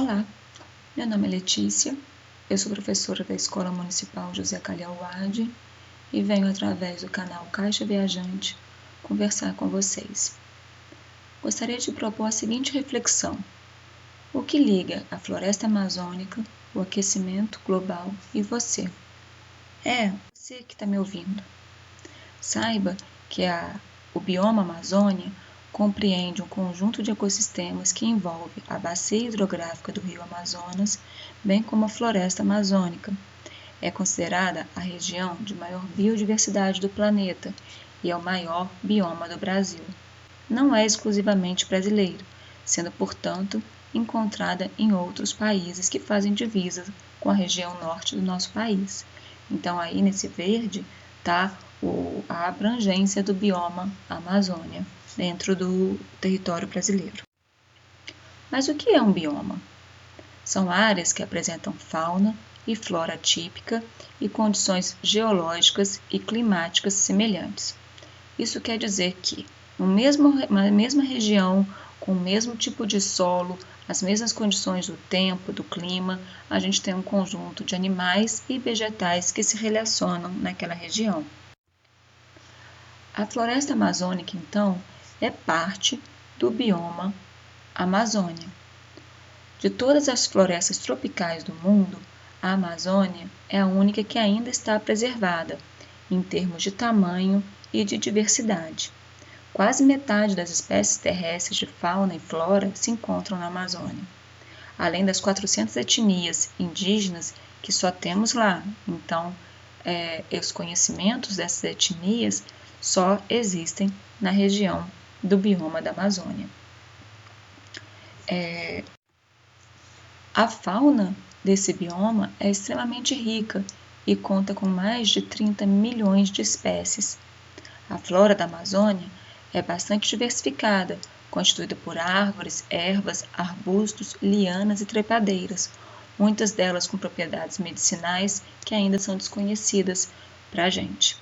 Olá, meu nome é Letícia, eu sou professora da Escola Municipal José Calhau Wade e venho através do canal Caixa Viajante conversar com vocês. Gostaria de propor a seguinte reflexão: o que liga a floresta amazônica, o aquecimento global e você? Você que está me ouvindo. Saiba que o bioma Amazônia compreende um conjunto de ecossistemas que envolve a bacia hidrográfica do rio Amazonas, bem como a floresta amazônica. É considerada a região de maior biodiversidade do planeta e é o maior bioma do Brasil. Não é exclusivamente brasileiro, sendo, portanto, encontrada em outros países que fazem divisa com a região norte do nosso país. Então, aí nesse verde está a abrangência do bioma Amazônia dentro do território brasileiro. Mas o que é um bioma? São áreas que apresentam fauna e flora típica e condições geológicas e climáticas semelhantes. Isso quer dizer que, na mesma região, com o mesmo tipo de solo, as mesmas condições do tempo, do clima, a gente tem um conjunto de animais e vegetais que se relacionam naquela região. A floresta amazônica, então, é parte do bioma Amazônia. De todas as florestas tropicais do mundo, a Amazônia é a única que ainda está preservada, em termos de tamanho e de diversidade. Quase metade das espécies terrestres de fauna e flora se encontram na Amazônia. Além das 400 etnias indígenas que só temos lá, então, os conhecimentos dessas etnias só existem na região do bioma da Amazônia. A fauna desse bioma é extremamente rica e conta com mais de 30 milhões de espécies. A flora da Amazônia é bastante diversificada, constituída por árvores, ervas, arbustos, lianas e trepadeiras, muitas delas com propriedades medicinais que ainda são desconhecidas para a gente.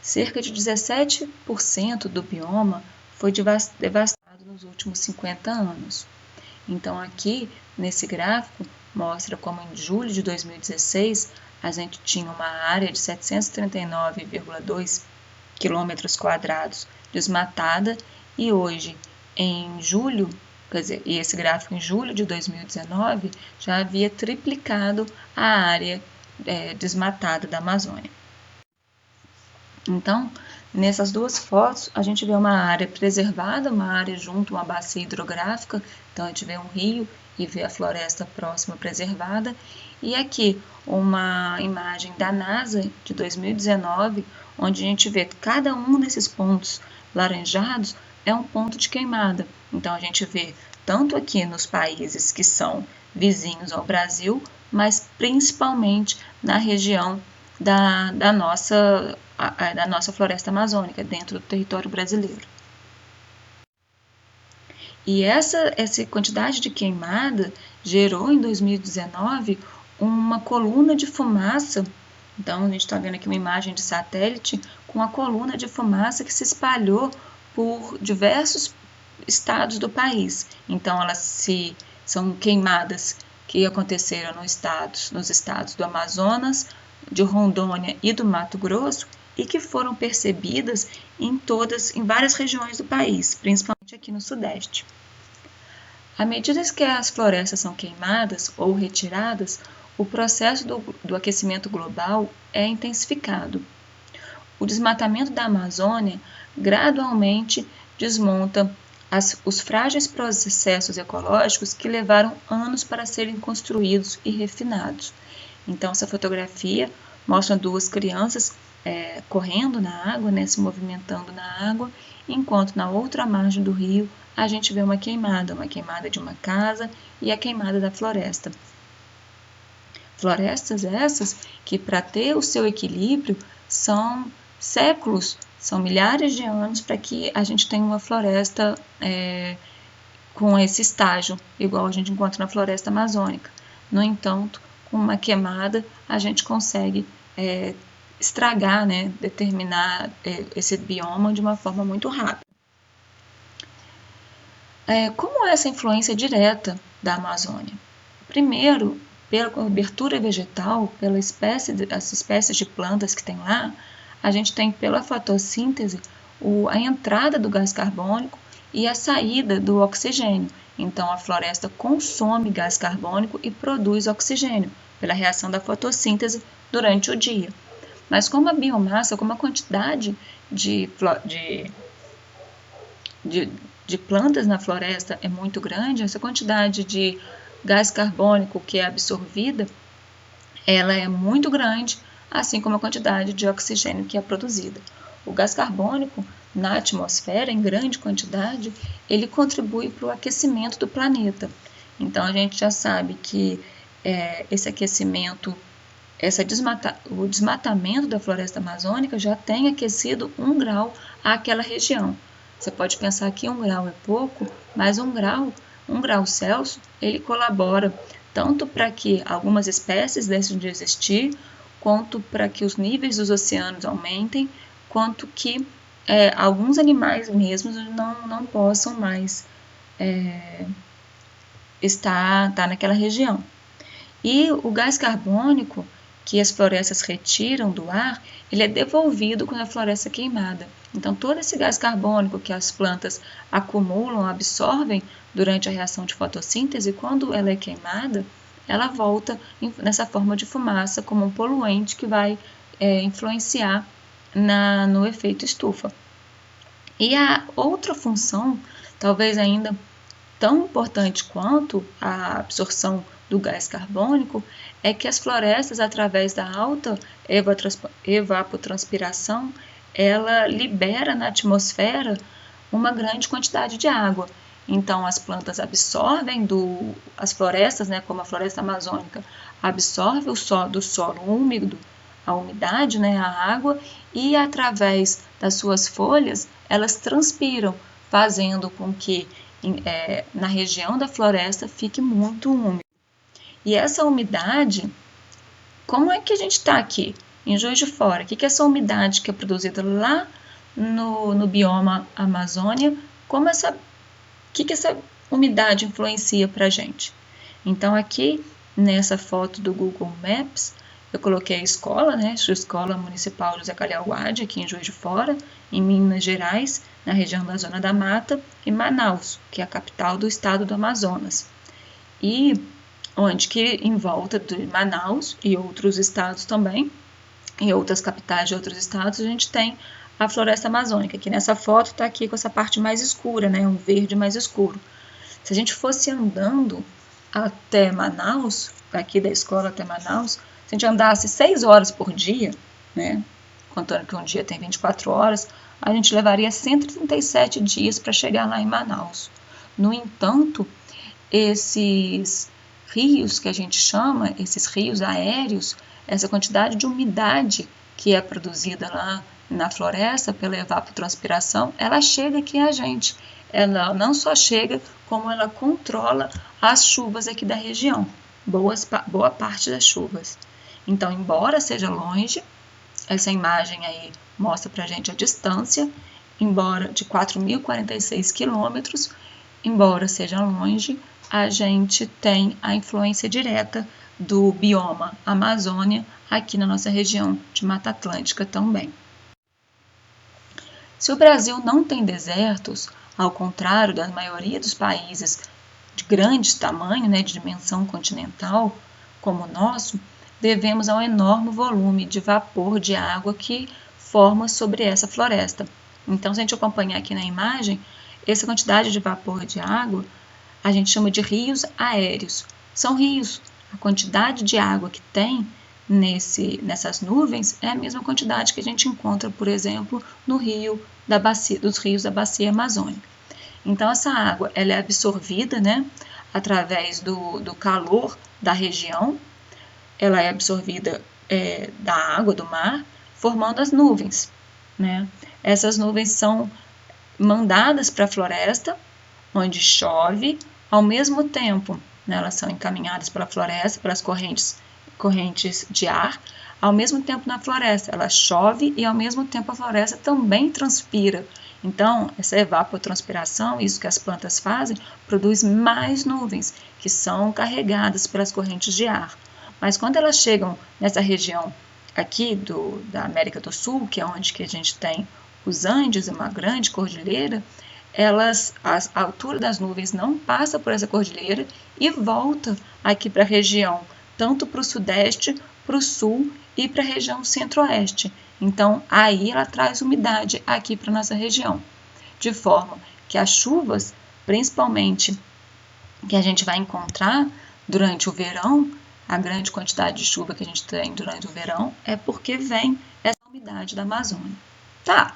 Cerca de 17% do bioma foi devastado nos últimos 50 anos. Então, aqui, nesse gráfico, mostra como em julho de 2016, a gente tinha uma área de 739,2 km² desmatada e hoje, em julho, e esse gráfico em julho de 2019, já havia triplicado a área desmatada da Amazônia. Então, nessas duas fotos, a gente vê uma área preservada, uma área junto a uma bacia hidrográfica, então a gente vê um rio e vê a floresta próxima preservada, e aqui uma imagem da NASA de 2019, onde a gente vê cada um desses pontos laranjados é um ponto de queimada. Então a gente vê tanto aqui nos países que são vizinhos ao Brasil, mas principalmente na região da nossa floresta amazônica, dentro do território brasileiro. E essa quantidade de queimada gerou em 2019 uma coluna de fumaça. Então, a gente está vendo aqui uma imagem de satélite com a coluna de fumaça que se espalhou por diversos estados do país. Então, são queimadas que aconteceram nos estados do Amazonas, de Rondônia e do Mato Grosso e que foram percebidas em várias regiões do país, principalmente aqui no Sudeste. À medida que as florestas são queimadas ou retiradas, o processo do aquecimento global é intensificado. O desmatamento da Amazônia gradualmente desmonta os frágeis processos ecológicos que levaram anos para serem construídos e refinados. Então, essa fotografia mostra duas crianças correndo na água, se movimentando na água, enquanto na outra margem do rio a gente vê uma queimada de uma casa e a queimada da floresta. Florestas essas que, para ter o seu equilíbrio, são séculos, são milhares de anos para que a gente tenha uma floresta com esse estágio, igual a gente encontra na floresta amazônica. No entanto, com uma queimada, a gente consegue estragar, determinar esse bioma de uma forma muito rápida. Como é essa influência direta da Amazônia? Primeiro, pela cobertura vegetal, as espécies de plantas que tem lá, a gente tem pela fotossíntese a entrada do gás carbônico e a saída do oxigênio. Então, a floresta consome gás carbônico e produz oxigênio pela reação da fotossíntese durante o dia. Mas como a biomassa, como a quantidade de plantas na floresta é muito grande, essa quantidade de gás carbônico que é absorvida, ela é muito grande, assim como a quantidade de oxigênio que é produzida. O gás carbônico, na atmosfera, em grande quantidade, ele contribui para o aquecimento do planeta. Então, a gente já sabe que esse aquecimento, o desmatamento da floresta amazônica já tem aquecido 1 grau àquela região. Você pode pensar que 1 grau é pouco, mas 1 grau Celsius, ele colabora tanto para que algumas espécies deixem de existir, quanto para que os níveis dos oceanos aumentem, quanto que alguns animais mesmos não possam mais estar naquela região. E o gás carbônico que as florestas retiram do ar, ele é devolvido quando a floresta é queimada. Então, todo esse gás carbônico que as plantas acumulam, absorvem durante a reação de fotossíntese, quando ela é queimada, ela volta nessa forma de fumaça como um poluente que vai influenciar no efeito estufa. E a outra função, talvez ainda tão importante quanto a absorção do gás carbônico, é que as florestas, através da alta evapotranspiração, ela libera na atmosfera uma grande quantidade de água. Então, as plantas absorvem as florestas, como a floresta amazônica, absorve do solo úmido, a umidade, a água, e através das suas folhas, elas transpiram, fazendo com que na região da floresta fique muito úmido. E essa umidade, como é que a gente está aqui em Juiz de Fora? O que é essa umidade que é produzida lá no bioma Amazônia? O que essa umidade influencia para a gente? Então, aqui nessa foto do Google Maps, eu coloquei a escola, Escola Municipal José Calhau Wade, aqui em Juiz de Fora, em Minas Gerais, na região da Zona da Mata, e Manaus, que é a capital do estado do Amazonas. E onde que em volta de Manaus e outros estados também, em outras capitais de outros estados, a gente tem a floresta amazônica, que nessa foto está aqui com essa parte mais escura, um verde mais escuro. Se a gente fosse andando até Manaus, daqui da escola até Manaus, se a gente andasse 6 horas por dia, contando que um dia tem 24 horas, a gente levaria 137 dias para chegar lá em Manaus. No entanto, esses rios que a gente chama, esses rios aéreos, essa quantidade de umidade que é produzida lá na floresta pela evapotranspiração, ela chega aqui a gente. Ela não só chega, como ela controla as chuvas aqui da região, boa parte das chuvas. Então, embora seja longe, essa imagem aí mostra pra gente a distância, embora de 4.046 quilômetros, embora seja longe, a gente tem a influência direta do bioma Amazônia aqui na nossa região de Mata Atlântica também. Se o Brasil não tem desertos, ao contrário da maioria dos países de grande tamanho, de dimensão continental, como o nosso, devemos ao enorme volume de vapor de água que forma sobre essa floresta. Então, se a gente acompanhar aqui na imagem, essa quantidade de vapor de água a gente chama de rios aéreos. São rios. A quantidade de água que tem nessas nuvens é a mesma quantidade que a gente encontra, por exemplo, dos rios da bacia amazônica. Então, essa água ela é absorvida através do calor da região, ela é absorvida da água do mar, formando as nuvens. Essas nuvens são mandadas para a floresta, onde chove, ao mesmo tempo, elas são encaminhadas pela floresta, pelas correntes de ar, ao mesmo tempo na floresta ela chove e ao mesmo tempo a floresta também transpira Então, essa evapotranspiração, isso que as plantas fazem, produz mais nuvens, que são carregadas pelas correntes de ar. Mas quando elas chegam nessa região aqui da América do Sul, que é onde que a gente tem os Andes, uma grande cordilheira, a altura das nuvens não passa por essa cordilheira e volta aqui para a região, tanto para o sudeste, para o sul e para a região centro-oeste. Então, aí ela traz umidade aqui para a nossa região, de forma que as chuvas, principalmente que a gente vai encontrar durante o verão, a grande quantidade de chuva que a gente tem durante o verão é porque vem essa umidade da Amazônia. Tá,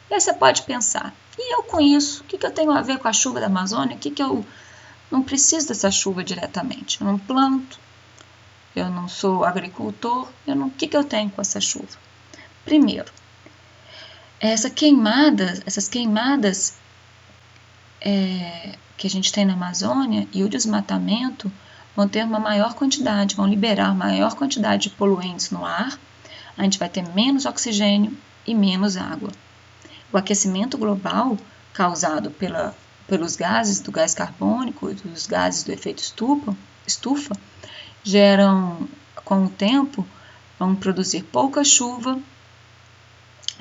e aí você pode pensar, e eu com isso, o que eu tenho a ver com a chuva da Amazônia? O que eu não preciso dessa chuva diretamente? Eu não planto, eu não sou agricultor, o que eu tenho com essa chuva? Primeiro, essas queimadas que a gente tem na Amazônia e o desmatamento vão ter uma maior quantidade, vão liberar maior quantidade de poluentes no ar, a gente vai ter menos oxigênio e menos água. O aquecimento global causado pelos gases do gás carbônico e dos gases do efeito estufa geram, com o tempo, vão produzir pouca chuva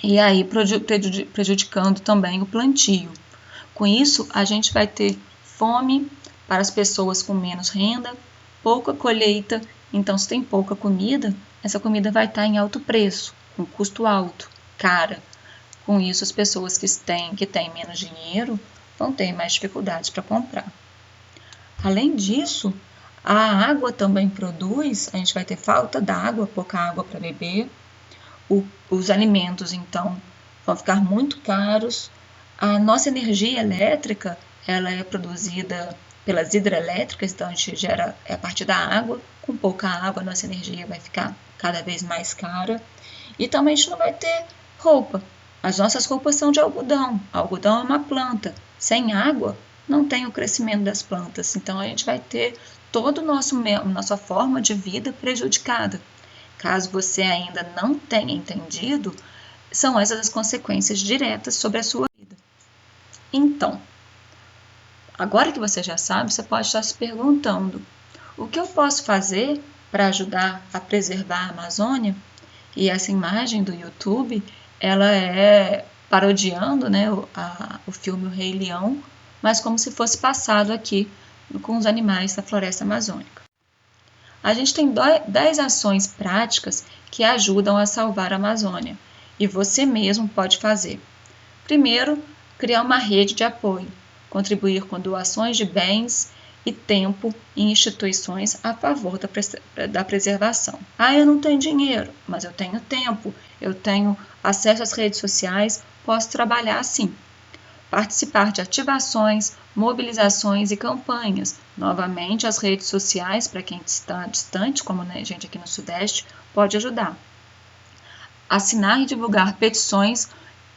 e aí prejudicando também o plantio. Com isso, a gente vai ter fome para as pessoas com menos renda, pouca colheita, então se tem pouca comida, essa comida vai estar em alto preço, com custo alto, cara. Com isso, as pessoas que têm menos dinheiro vão ter mais dificuldades para comprar. Além disso, a água também produz, a gente vai ter falta d'água, pouca água para beber, os alimentos, então, vão ficar muito caros. A nossa energia elétrica, ela é produzida pelas hidrelétricas, então a gente gera a partir da água. Com pouca água, a nossa energia vai ficar cada vez mais cara. E também a gente não vai ter roupa. As nossas roupas são de algodão. Algodão é uma planta. Sem água, não tem o crescimento das plantas. Então, a gente vai ter toda a nossa forma de vida prejudicada. Caso você ainda não tenha entendido, são essas as consequências diretas sobre a sua vida. Então, agora que você já sabe, você pode estar se perguntando: o que eu posso fazer para ajudar a preservar a Amazônia? E essa imagem do YouTube, ela é parodiando, né, o filme O Rei Leão, mas como se fosse passado aqui com os animais da floresta amazônica. A gente tem 10 ações práticas que ajudam a salvar a Amazônia, e você mesmo pode fazer. Primeiro, criar uma rede de apoio, contribuir com doações de bens e tempo em instituições a favor da preservação. Eu não tenho dinheiro, mas eu tenho tempo, eu tenho acesso às redes sociais, posso trabalhar assim. Participar de ativações, mobilizações e campanhas. Novamente, as redes sociais, para quem está distante, como a gente aqui no Sudeste, pode ajudar. Assinar e divulgar petições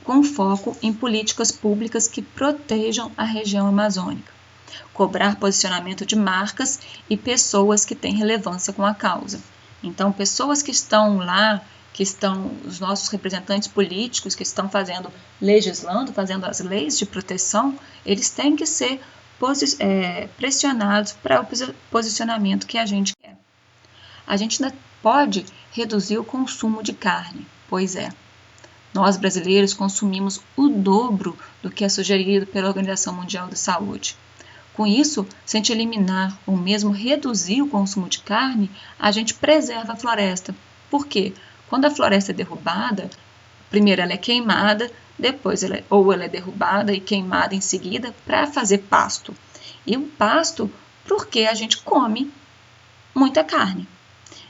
com foco em políticas públicas que protejam a região amazônica. Cobrar posicionamento de marcas e pessoas que têm relevância com a causa. Então, pessoas que estão lá, que estão os nossos representantes políticos, que estão legislando, fazendo as leis de proteção, eles têm que ser pressionados para o posicionamento que a gente quer. A gente ainda pode reduzir o consumo de carne, pois é. Nós, brasileiros, consumimos o dobro do que é sugerido pela Organização Mundial da Saúde. Com isso, se a gente eliminar ou mesmo reduzir o consumo de carne, a gente preserva a floresta. Por quê? Quando a floresta é derrubada, primeiro ela é queimada, depois ela é derrubada e queimada em seguida para fazer pasto. E o pasto, porque a gente come muita carne.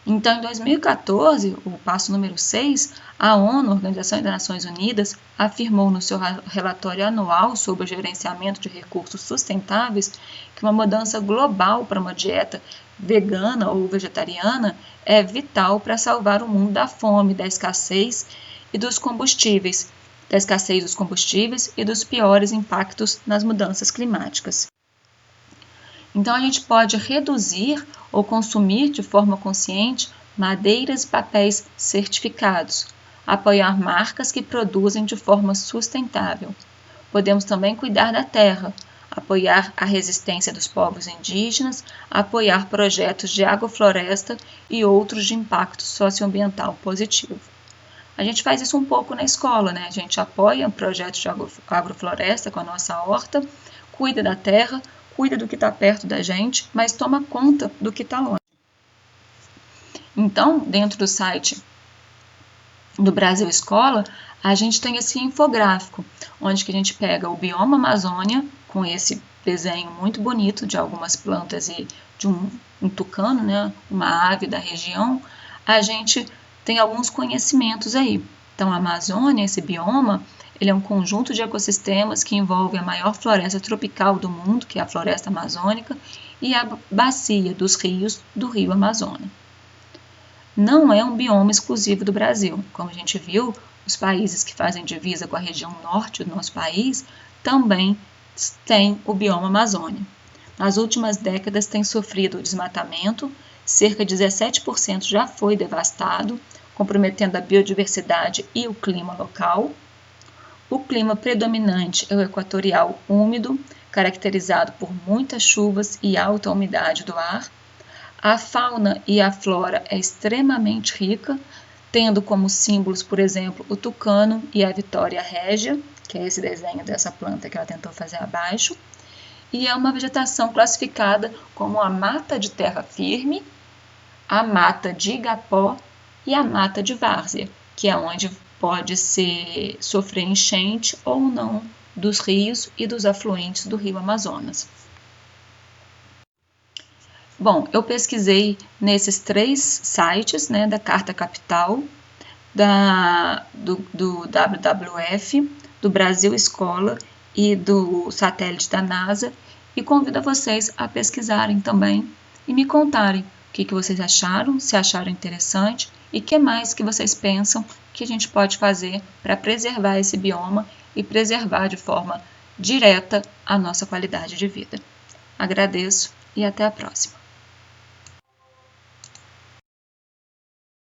Então, em 2014, o passo número 6, a ONU, Organização das Nações Unidas, afirmou no seu relatório anual sobre o gerenciamento de recursos sustentáveis que uma mudança global para uma dieta vegana ou vegetariana é vital para salvar o mundo da fome, da escassez dos combustíveis e dos piores impactos nas mudanças climáticas. Então, a gente pode reduzir ou consumir de forma consciente madeiras e papéis certificados, apoiar marcas que produzem de forma sustentável, Podemos também cuidar da terra, apoiar a resistência dos povos indígenas, apoiar projetos de agrofloresta e outros de impacto socioambiental positivo. A gente faz isso um pouco na escola, né? A gente apoia projetos de agrofloresta com a nossa horta, cuida da terra, cuida do que está perto da gente, mas toma conta do que está longe. Então, dentro do site do Brasil Escola, a gente tem esse infográfico, onde que a gente pega o bioma Amazônia, com esse desenho muito bonito de algumas plantas e de um tucano, né, uma ave da região, a gente tem alguns conhecimentos aí. Então, a Amazônia, esse bioma, ele é um conjunto de ecossistemas que envolve a maior floresta tropical do mundo, que é a floresta amazônica, e a bacia dos rios do rio Amazonas. Não é um bioma exclusivo do Brasil. Como a gente viu, os países que fazem divisa com a região norte do nosso país também têm o bioma Amazônia. Nas últimas décadas tem sofrido o desmatamento, cerca de 17% já foi devastado, comprometendo a biodiversidade e o clima local. O clima predominante é o equatorial úmido, caracterizado por muitas chuvas e alta umidade do ar. A fauna e a flora é extremamente rica, tendo como símbolos, por exemplo, o tucano e a vitória régia, que é esse desenho dessa planta que ela tentou fazer abaixo, e é uma vegetação classificada como a mata de terra firme, a mata de igapó e a mata de várzea, que é onde pode sofrer enchente ou não dos rios e dos afluentes do rio Amazonas. Bom, eu pesquisei nesses 3 sites, né, da Carta Capital, do WWF, do Brasil Escola e do satélite da NASA, e convido a vocês a pesquisarem também e me contarem o que vocês acharam, se acharam interessante e o que mais que vocês pensam que a gente pode fazer para preservar esse bioma e preservar de forma direta a nossa qualidade de vida. Agradeço e até a próxima.